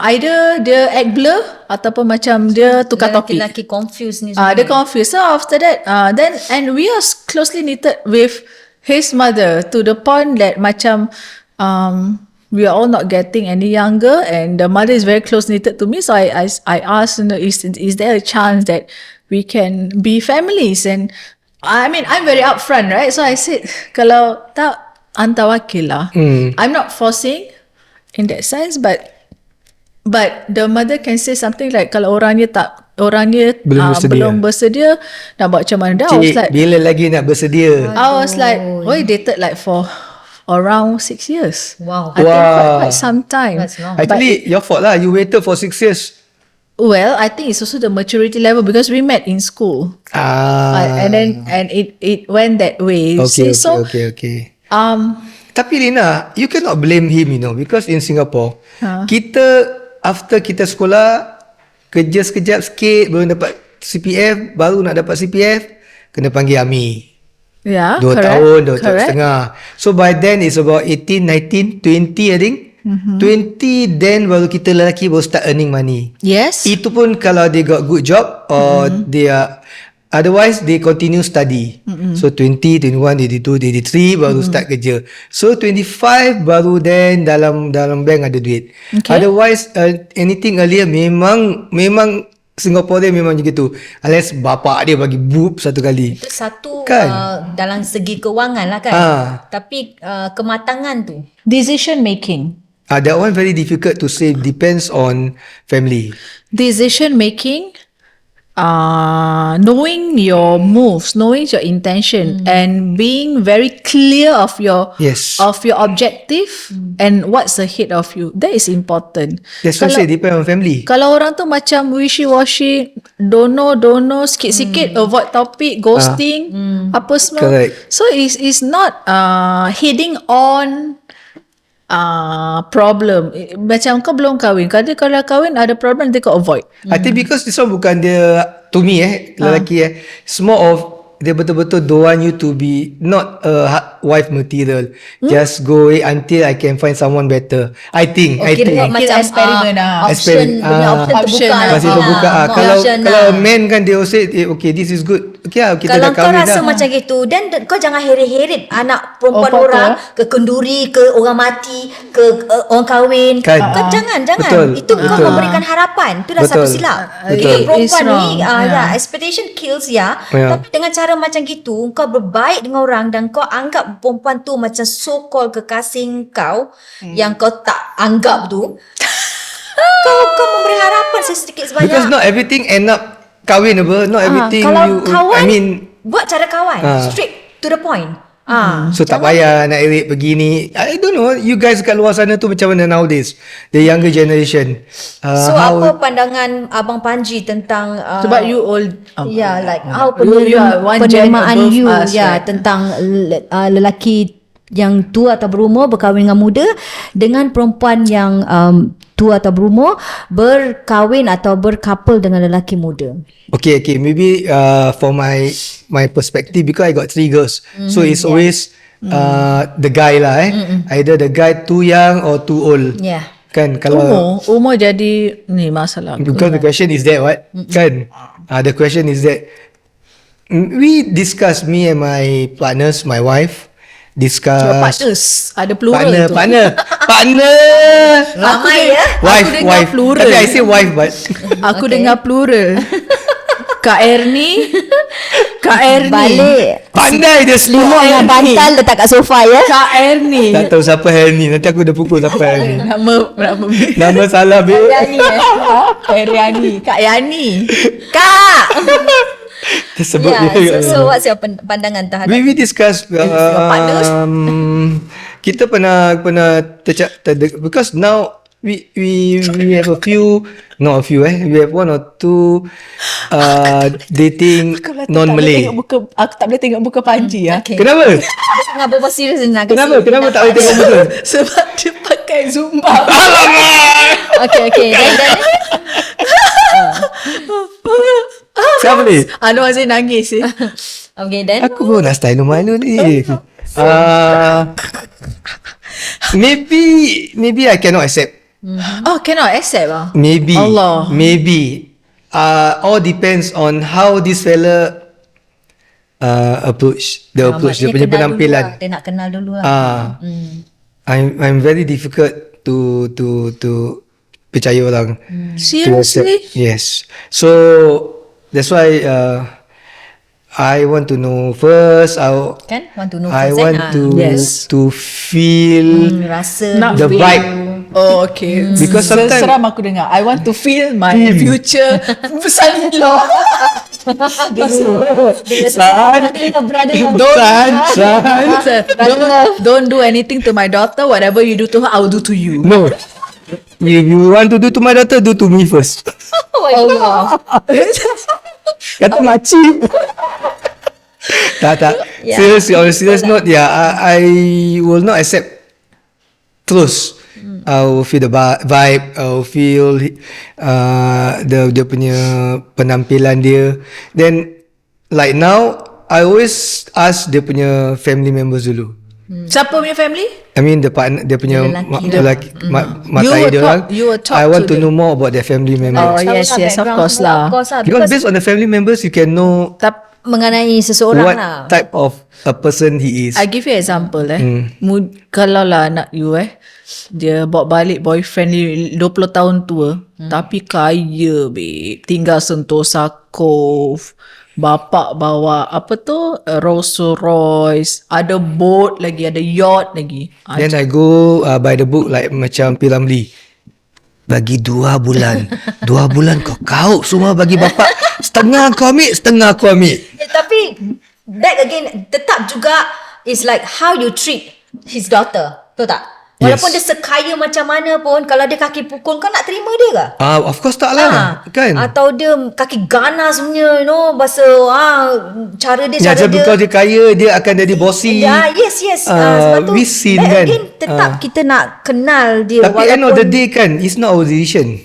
either dia act blur ataupun macam dia tukar topik. Lelaki confused ni semua. Dia confused. So after that, then and we are closely knitted with his mother to the point that macam we are all not getting any younger, and the mother is very close knitted to me. So I asked, is there a chance that we can be families? And I mean, I'm very upfront, right? So I said, kalau tak, hantar wakil lah. I'm not forcing in that sense, but the mother can say something like, kalau orangnya tak orangnya belum bersedia, nak buat macam mana? I was like, bila lagi nak bersedia? I was like, we dated like for around 6 years. Wow. I think quite some time. That's long. Actually, your fault lah. You waited for 6 years. Well, I think it's also the maturity level because we met in school. And it went that way. Okay, okay. Tapi Rina, you cannot blame him, because in Singapore, kita after kita sekolah, kerja sekejap sikit, baru dapat CPF, baru nak dapat CPF, kena panggil army. Yeah, 2 tahun, 2 tahun setengah. So by then it's about 18, 19, 20 I think. 20 then baru kita lelaki baru start earning money. Yes. Itu pun kalau they got good job or they are, otherwise they continue study. So 20, 21, 22, 23 baru start kerja. So 25 baru then dalam bank ada duit. Otherwise anything earlier memang Singaporean memang begitu. Unless bapak dia bagi boob satu kali. Itu satu Kan? dalam segi kewangan lah kan. Tapi kematangan tu, Decision making. That one very difficult to say. Depends on family. Decision making, knowing your moves, knowing your intention, and being very clear of your objective and what's ahead of you. That is important. That's why I say depend on family. Kalau orang tu macam wishy-washy, don't know, sikit-sikit, avoid topic, ghosting, apa semua. Correct. So it's not heading on problem. Macam kau belum kahwin, kalau kahwin ada problem, dia kau avoid. I think because this one bukan dia, to me lelaki it's more of dia betul-betul don't want you to be not a wife material. Just go away until I can find someone better. I think macam eksperimen option terbuka lah. masih terbuka. Kalau men kan dia say okay, this is good. Okay lah, kita kalau dah kahwin kau rasa dah. macam gitu, then kau jangan heret-heret anak perempuan orang ke kenduri, ke orang mati, ke orang kahwin. Kan? Kau jangan. Betul, Itu kau memberikan harapan. Itu dah Betul. satu silap. Betul. Perempuan It's ni wrong. expectation kills tapi dengan cara macam gitu, kau berbaik dengan orang dan kau anggap perempuan tu macam so called kekasih kau yang kau tak anggap tu. kau memberi harapan sedikit sebanyak. Because not everything end up kahwin apa. Not everything kalau kawan, buat cara kawan, straight to the point. So tak payah nak erik begini. I don't know, you guys kat luar sana tu macam mana nowadays, the younger generation. So apa pandangan Abang Panji tentang Sebab you old, like how you are one gen penerimaan above you us, right? tentang lelaki yang tua atau berumur berkahwin dengan muda dengan perempuan yang tua atau berumur berkahwin atau berkapal dengan lelaki muda. Okay, maybe for my perspective, because I got 3 girls, so it's always the guy lah either the guy too young or too old. Kan, kalau umur jadi ni masalah. because the question is that what kan, the question is that we discuss, me and my partners, my wife discuss. Partners ada plural tu. Partner. Ramai Wife. Plural. Tapi I say wife but Aku dengar plural. Kak Erni. Balik pandai dia selimut semua. dengan bantal letak kat sofa Kak Erni. Tak tahu siapa Herni. Nanti aku dah pukul siapa Herni. Nama Nama salah be. Yani. Kak Yani. Kak. Tersebut So what's your pandangan terhadap we discuss partners? kita pernah because now we have a few, not a few we have 1 or 2 dating non-Malay. Aku tak boleh tengok muka Panji ya. Kenapa? Tengah berbual serius ni nak Kenapa tak boleh tengok muka? Sebab dia pakai Zumba. Okay dan Siapa ni? Anu Aziz nangis okay then Aku pun nak style malu ni. Maybe I cannot accept. Oh, cannot accept ah. Maybe. Allah. Maybe. All depends on how this fella approach. Dia punya penampilan. Dia nak kenal dulu lah. I'm very difficult to percaya orang. Seriously? Yes. So that's why I want to know first. Kan? Want to know I first want to Yes. to feel rasa the feel. vibe. Oh, okay. Because sometimes- seram aku dengar. I want to feel my future son-in-law. Son, Don't do anything to my daughter. Whatever you do to her, I will do to you. no. If you want to do to my daughter, do to me first. Allah. Kata makcik. tak. Yeah. Seriously, on a serious note, I will not accept terus. I will feel the vibe. I will feel dia punya penampilan dia. Then like now, I always ask dia punya family members dulu. Siapa punya family? I mean the partner, dia punya Lelaki. matai dia orang. You will talk I want to to know more about their family Oh, members. yes, of course lah. Because based on the family members, you can know Mengenai seseorang what lah. type of a person he is. I give you example kalau lah anak you dia bawa balik boyfriend ni 20 tahun tua tapi kaya babe, tinggal Sentosa Cove, bapak bawa apa tu Rolls Royce, ada boat lagi, ada yacht lagi. Then I go by the book like macam P. Ramlee. Bagi 2 bulan. 2 bulan kau semua bagi bapak. Setengah kau ambil, setengah aku ambil. Tapi back again, tetap juga is like how you treat his daughter. Betul tak? Walaupun dia sekaya macam mana pun, kalau dia kaki pukul, kau nak terima dia ke? Of course tak lah. Kan? Atau dia kaki ganas punya, bahasa cara dia, Macam because dia kaya, dia akan jadi bossy. Yes. Sebab tu we seen back kan. again, tetap kita nak kenal dia. Tapi end of the day kan, it's not our decision.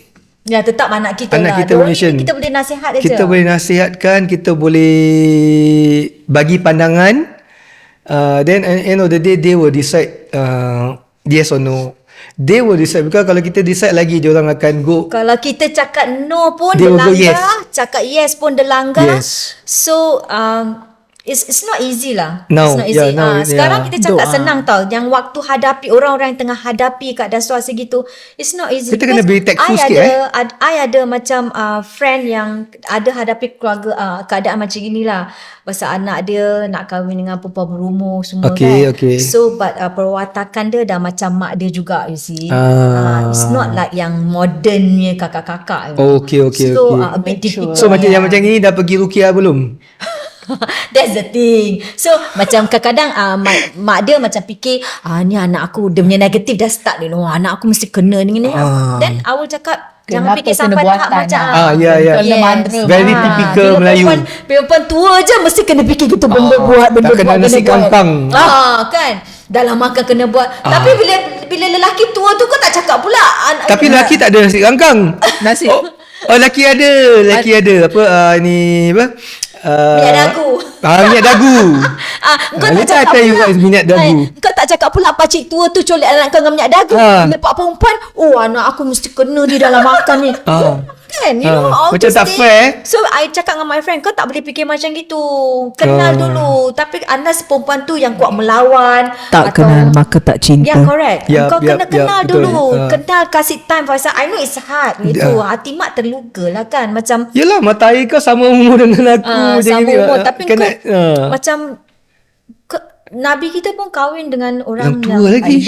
Ya, tetap anak kita Anak lah. kita punya decision. Kita boleh nasihat je. Kita boleh nasihatkan, kita boleh bagi pandangan. Then end of the day, they will decide yes or no. They will decide. Because kalau kita decide lagi, dia orang akan go. Kalau kita cakap no pun They dia will go langgar, yes. cakap yes pun dia langgar. Yes. So it's not easy lah. Now, It's not easy. yeah, now, Sekarang kita cakap Doa. senang tau. Yang waktu hadapi orang-orang yang tengah hadapi keadaan situasi gitu, it's not easy. Kita kena Because be tactful I sikit, I ada macam friend yang ada hadapi keluarga keadaan macam inilah. Pasal anak dia nak kahwin dengan perempuan berumur semua Okay, kan. okay. So but perwatakan dia dah macam mak dia juga, you see. It's not like yang modernnya kakak-kakak. Okay. So a bit difficult. So macam yang macam ni dah pergi rukiah belum? That's the thing. So macam kadang-kadang mak dia macam fikir ni anak aku, dia punya negatif dah start ni. Anak aku mesti kena ni. Then I will cakap jangan Kenapa fikir kena sampai buatan tahap macam ya. Yes. Very typical Bila Melayu. Perempuan tua je mesti kena fikir gitu, benda buat, benda tak kena buat, nasi benda buat. kangkang. Kan dalam makan kena buat. Tapi bila lelaki tua tu kau tak cakap pula. Tapi lelaki tak ada nasi kangkang. Nasi. Lelaki ada. Apa ni apa? Minyak dagu. Minyak dagu. Kau tak Later I cakap tell you pula. what is minyak dagu. Kau tak cakap pula pakcik tua tu colek anak kau dengan minyak dagu. Lepak perempuan, anak aku mesti kena dia dalam makan ni. Kan, all Macam these tak things. fair. So I cakap dengan my friend, kau tak boleh fikir macam gitu. Kenal dulu. Tapi unless perempuan tu yang kuat melawan, Tak atau, kenal maka tak cinta. Yeah, correct. Yup, Kau kena kenal betul. dulu. Kenal, kasih time. Pasal I know it's hard gitu. Hati mak terluka lah kan. Macam Yelah, mata air kau sama umur dengan aku. sama Jadi, umur. Tapi kena, kau macam Nabi kita pun kahwin dengan orang yang tua lagi.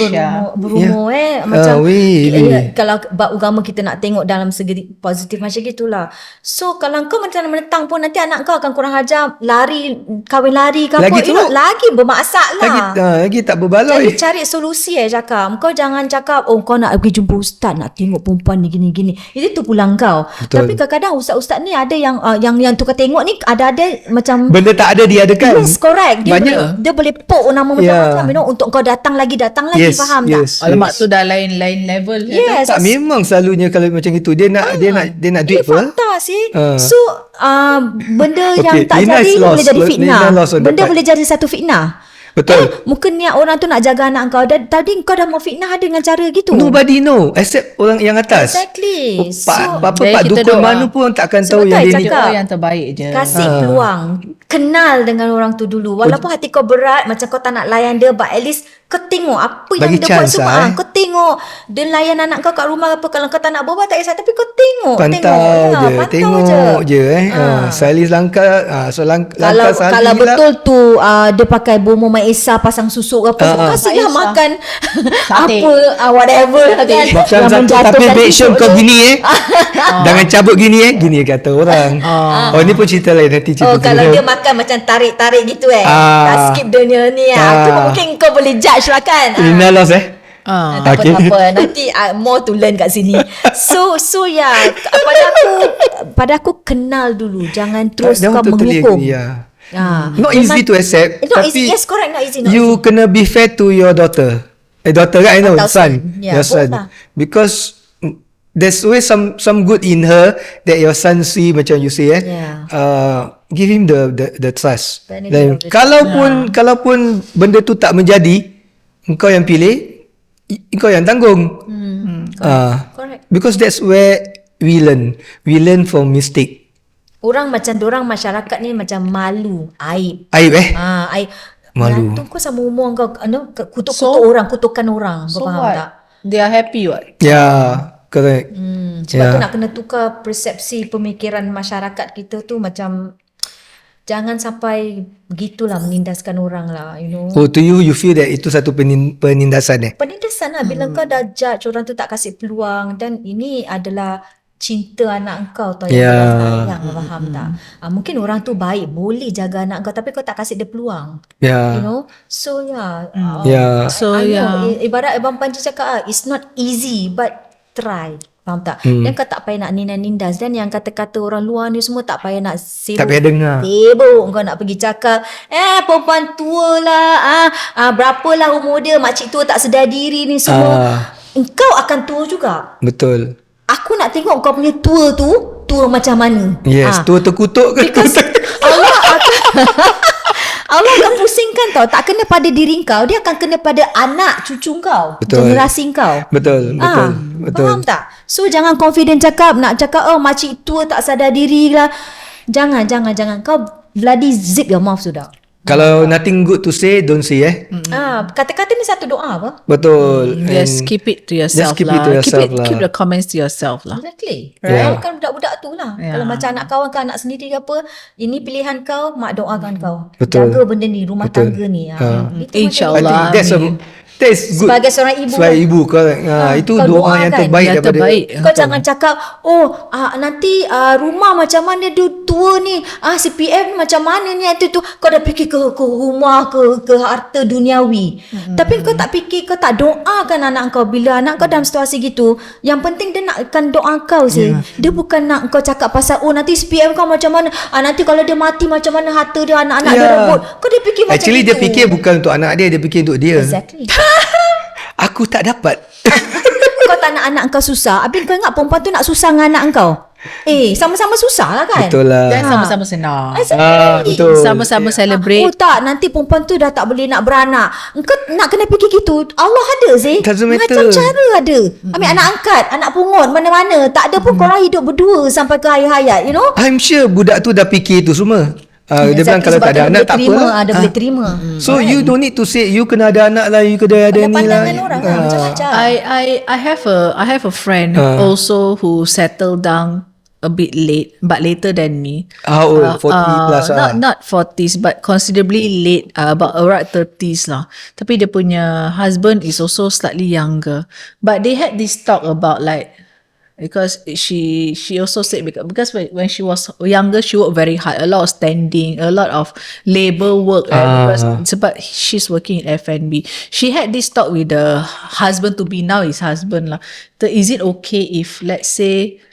berumur macam really. kalau bab agama kita nak tengok dalam segi positif macam gitulah. So kalau kau macam menentang pun nanti anak kau akan kurang ajar, kahwin lari ke Lagi apa, teruk. lagi bermasalah. Lagi tak berbaloi. Jadi cari solusi cakap. Kau jangan cakap kau nak pergi jumpa ustaz, nak tengok perempuan ni gini-gini. Itu pulang kau. Betul. Tapi kadang-kadang ustaz-ustaz ni ada yang tukar tengok ni ada macam Benda tak ada dia adakan. yes, correct. Banyak. Dia boleh poke nama macam-macam untuk kau datang lagi faham tak? Alamak tu dah lain level. Yes. Tak, memang selalunya kalau macam itu dia nak duit apa? Fakta sih. So benda Okay, yang tak Lina jadi is lost. boleh jadi fitnah. Lina lost on that Benda part. boleh jadi satu fitnah. Betul. Mungkin niat orang tu nak jaga anak kau. Tadi kau dah mau fitnah dia dengan cara gitu. Nobody know except orang yang atas. Exactly. Pak jadi kita dukun doa. mana pun takkan tahu Sebab yang tu I dia ni. cakap, Yang terbaik je. kasih peluang. Kenal dengan orang tu dulu. Walaupun hati kau berat, macam kau tak nak layan dia, but at least Kau tengok apa Bagi yang dia buat chance semua. lah, Kau tengok dia layan anak kau kat rumah apa. Kalau kau tak nak berbual tak kisah, tapi kau tengok. Pantau Tengok je. Salis langkah, langkah Sali kalau lah. betul tu dia pakai bomo Maisa pasang susuk ke apa, kasihlah Maisa. makan Sate. apa whatever kan. Macam Yang satu, menjatuhkan tapi make sure susuk kau tu. gini jangan cabut gini gini kata orang. Ni pun cerita lain, nanti cerita Kalau dia makan macam tarik-tarik gitu tak skip dia ni tu mungkin kau boleh judge lah kan. Lina lost Tak Okay. apa nanti more to learn kat sini. So pada aku kenal dulu, jangan terus That kau one totally menghukum. agree, Not easy to accept. It's not Tapi easy. Yes, correct. Not easy. Not you easy. kena be fair to your daughter. Daughter kan, I know, Atau son. Yeah, Your son. both lah. Because there's always some good in her that your son see, macam you say give him the trust. Benefit Dan of the kalaupun benda tu tak menjadi, engkau yang pilih, engkau yang tanggung. Correct. Because that's where we learn from mistake. Orang masyarakat ni macam malu, aib. Aib Aib. Malu. Gantung kau sama umur kau kutukan orang. So Kau faham what? tak? They are happy what? Correct. Sebab tu nak kena tukar persepsi pemikiran masyarakat kita tu macam jangan sampai begitulah menindaskan orang lah, you know. Oh, to you feel that itu satu penindasan Penindasan lah bila kau dah judge orang tu tak kasih peluang, dan ini adalah cinta anak kau tau yang sayang, faham tak? Mungkin orang tu baik, boleh jaga anak kau, tapi kau tak kasih dia peluang. You know. So So ibarat Abang Panji cakap, it's not easy but try. Faham tak? Dan kau tak payah nak nindas, dan yang kata-kata orang luar ni semua tak payah nak sibuk. Tak payah dengar. Sibuk kau nak pergi cakap perempuan tua lah, berapalah umur dia, makcik tua tak sedar diri ni semua. Engkau akan tua juga. Betul. Aku nak tengok kau punya tua tu tua macam mana. Yes, tua terkutuk ke? Because Allah akan pusingkan tau. Tak kena pada diri kau, dia akan kena pada anak cucu kau. Betul. Generasi kau. Betul. Faham tak? So jangan confident cakap, nak cakap makcik tua tak sadar diri lah. Jangan. Kau bloody zip your mouth sudah. Kalau nothing good to say, don't say Kata-kata ni satu doa apa? Betul. Just keep it to yourself keep lah. it to yourself lah. Keep the comments to yourself lah. Exactly. Yeah. Right? Kan budak-budak tu lah. Kalau macam anak kawan kau, anak sendiri ke apa, ini pilihan kau, mak doakan kau. Betul. Jaga benda ni, rumah tangga ni. InsyaAllah. I think that's good. Sebagai seorang ibu Sebagai ibu, correct. Itu kau doa doakan. yang terbaik Yang daripada terbaik. Kau jangan cakap nanti rumah macam mana dia tua ni, CPF macam mana ni, tu kau dah fikir ke rumah, ke harta duniawi. Tapi kau tak fikir, kau tak doakan anak kau. Bila anak kau dalam situasi gitu, yang penting dia nakkan doa kau sih. Dia bukan nak kau cakap pasal nanti CPF kau macam mana, nanti kalau dia mati macam mana harta dia, anak-anak dia rebut. Kau dia fikir macam Actually gitu. dia fikir bukan untuk anak dia fikir untuk dia. Exactly. Aku tak dapat. Kau tak nak anak kau susah, habis kau ingat perempuan tu nak susah dengan anak kau. Sama-sama susah lah kan. Betul lah. Dan sama-sama senang. Betul. Sama-sama celebrate. Tak, nanti perempuan tu dah tak boleh nak beranak. Engkau nak kena fikir gitu. Allah ada sih. Doesn't matter. Macam cara ada. Ambil anak angkat, anak pungut, mana-mana. Tak ada pun korang hidup berdua sampai ke akhir hayat, you know. I'm sure budak tu dah fikir tu semua. Dia bilang kalau Sebab tak ada dia anak boleh tak terima, apa. Dia boleh terima. So you don't need to say you kena ada anak lah, you kena ada ni lah. Pandangan orang lah, macam-macam. I have a friend also who settled down a bit late, but later than me. How old? 40 plus Not 40s, but considerably late, about around 30s lah. Tapi dia punya husband is also slightly younger. But they had this talk about like, because she also said because when she was younger she worked very hard, a lot of standing, a lot of labor work, but she's working in F&B. She had this talk with the husband to be, now his husband lah. Is it okay if let's say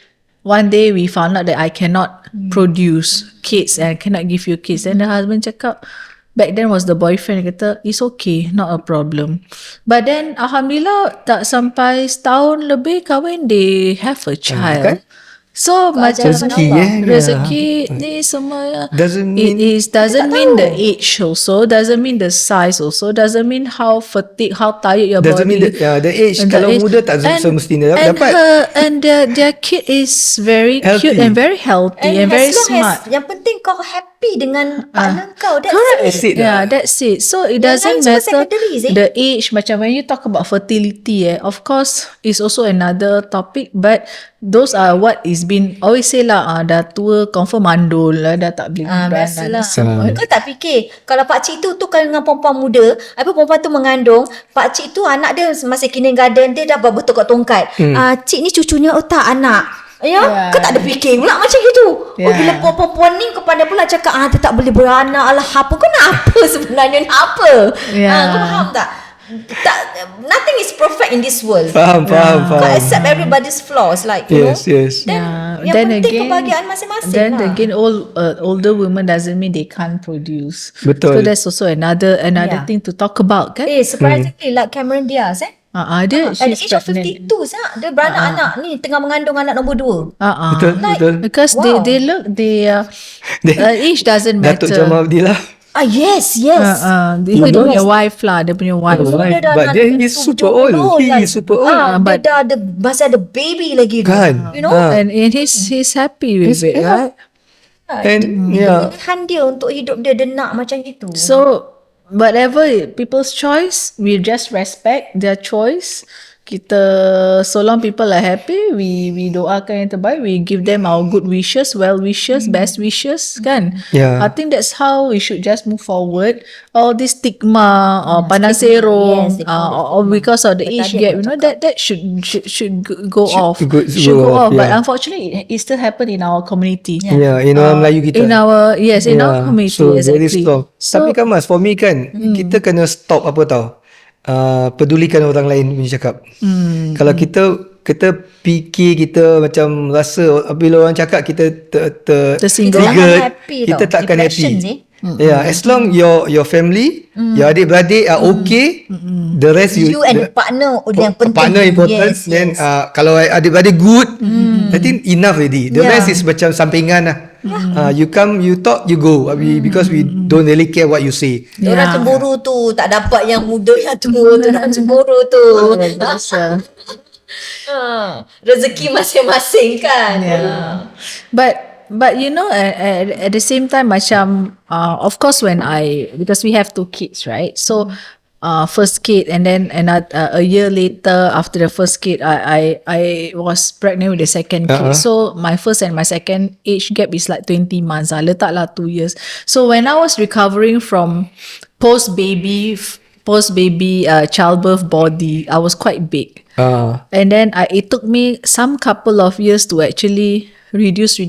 one day we found out that I cannot produce kids and cannot give you kids, and the husband cakap, back then was the boyfriend, kata it's okay, not a problem. But then alhamdulillah tak sampai setahun lebih kahwin, they have a child. Kan? So macam rezeki ni semua Doesn't mean doesn't mean the age also, doesn't mean the size also, doesn't mean how fatigued, how tired your doesn't body. mean the age. Kalau muda tak semestinya dapat. And their kid is very Healthy. cute and very healthy and very as long smart. as, yang penting kau happy happy dengan partner kau. That's That's it. Yeah, that's it. So it Yang doesn't lain semua matter secondaries, the age. Macam when you talk about fertility, of course, it's also another topic. But those are what is been always say lah. Dah tua confirm mandul lah, dah tak boleh beranak. Biasalah. Kau tak fikir kalau pakcik tu tukar dengan perempuan muda, apa perempuan tu mengandung, pakcik tu anak dia masih kindergarten, dia dah bertukar tongkat. Cik ni cucunya tak anak. Ya, kau tak ada fikir pula macam itu. Bila perempuan ni kepada pula cakap dia tak boleh beranak, alah apa, kau nak apa sebenarnya, nak apa? Kau faham tak? Nothing is perfect in this world. Faham. Kau accept everybody's flaws, like you know. Yes. Then yang penting kebahagiaan masing-masing. Then again, older women doesn't mean they can't produce. Betul. So that's also another thing to talk about, kan? Surprisingly, like Cameron Diaz, Dia at the she's age of pregnant. 52 dia beranak-anak ni, tengah mengandung anak nombor 2. Betul. Because they look age doesn't matter. Datuk Jamal Abdillah. Yes. Dia punya wife lah. Dia punya wife. But then he's super old. He is super old. But dia dah masih ada baby lagi. Kan? You know? And he's happy with it, right? And Pilihan dia untuk hidup dia nak macam itu. So whatever people's choice, we just respect their choice. So long people are happy, we doakan yang terbaik, we give them our good wishes, well wishes, best wishes, kan? I think that's how we should just move forward. All this stigma or pandang serong, or because of the age gap, you know, that should go off. Should go off. But unfortunately, it still happen in our community. in orang Melayu kita. In our community, so exactly. very strong. Tapi kan Mas, for me kan, kita kena stop apa tau, pedulikan orang lain punya cakap. Kalau kita fikir, kita macam rasa bila orang cakap kita tersinggung, kita takkan happy. As long your family, your adik-beradik are okay, the rest you and the partner yang penting. Partner important. Then kalau adik-beradik good, I think enough already. The rest is macam sampingan lah. You come, you talk, you go. Because we don't really care what you say. Orang cemburu tu tak dapat yang muda yang tua tu, orang cemburu tu. Rezeki masing-masing kan. But you know, at the same time, macam of course because we have 2 kids, right? So first kid, and then a year later after the first kid, I was pregnant with the second kid. So my first and my second age gap is like 20 months. Letak lah 2 years. So when I was recovering from post baby childbirth body, I was quite big. And then it took me some couple of years to actually reduce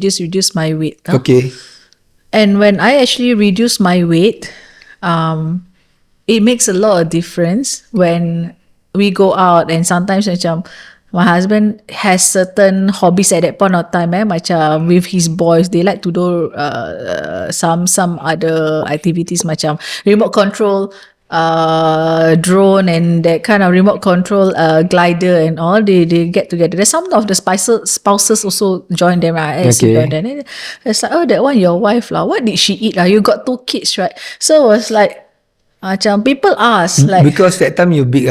my weight. Okay. And when I actually reduce my weight, it makes a lot of difference when we go out. And sometimes macam my husband has certain hobbies at that point of time, macam with his boys, they like to do some other activities macam remote control drone and that kind of remote control glider and all. They get together. There's some of the spouses also join them, right? Join them. It's like, that one your wife lah. What did she eat lah? You got 2 kids, right? So it was like, macam people ask like, because that time you big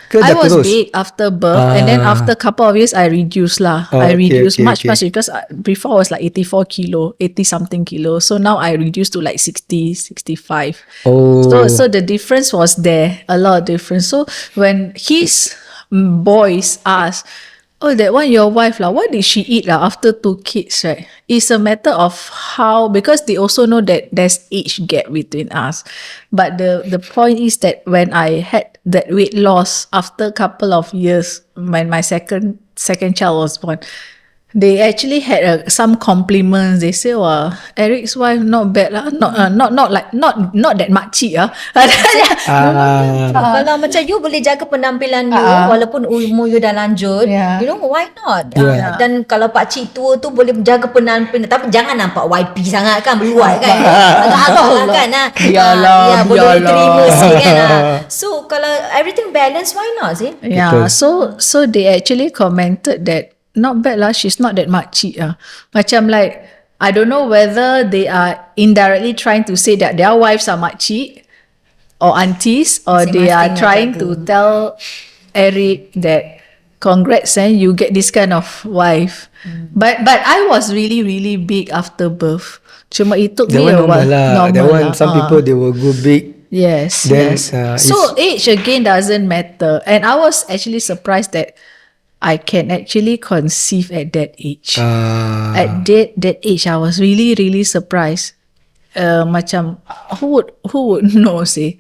I was big after birth, and then after a couple of years I reduced lah. I reduced much because before I was like 80 something kilo. So now I reduced to like 60, 65. So the difference was there, a lot of difference. So when his boys ask, that one your wife lah, what did she eat lah after 2 kids, right? It's a matter of how, because they also know that there's age gap between us. But the point is that when I had that weight loss after a couple of years, when my second child was born, they actually had some compliments. They say, "Wow, Eric's wife not bad lah, not that makcik ah." Kalau macam you boleh jaga penampilan you walaupun umur you dah lanjut, you know, why not? Dan kalau pakcik tua tu boleh jaga penampilan, tapi jangan nampak YP sangat kan, berluat kan, agak-agak kan. Boleh terima sikit kan. So kalau everything balance, why not sih? So they actually commented that, not bad lah, she's not that makcik ah. Macam like, I don't know whether they are indirectly trying to say that their wives are makcik or aunties, or they are trying to tell Eric that congrats, you get this kind of wife. But I was really really big after birth. Cuma it took That me one a while. normal lah. That one, some people they will go big. Yes, Then, yes. if- So age again doesn't matter. And I was actually surprised that I can actually conceive at that age. At that age, I was really really surprised. Macam who would know sih?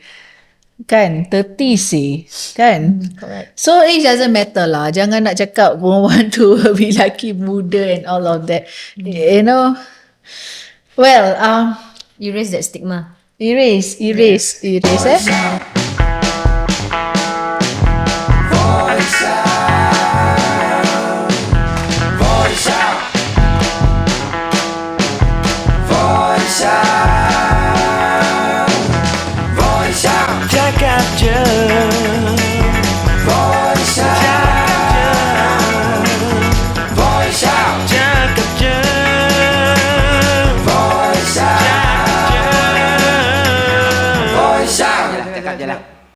Kan 30 sih, kan? Correct. So age doesn't matter lah. Jangan nak cakap perempuan tu be lelaki muda and all of that. You know. Well, Erase that stigma. erase. Cakap je, voice out. Voice out. Cakap je, voice out. Voice out. Cakap je lah.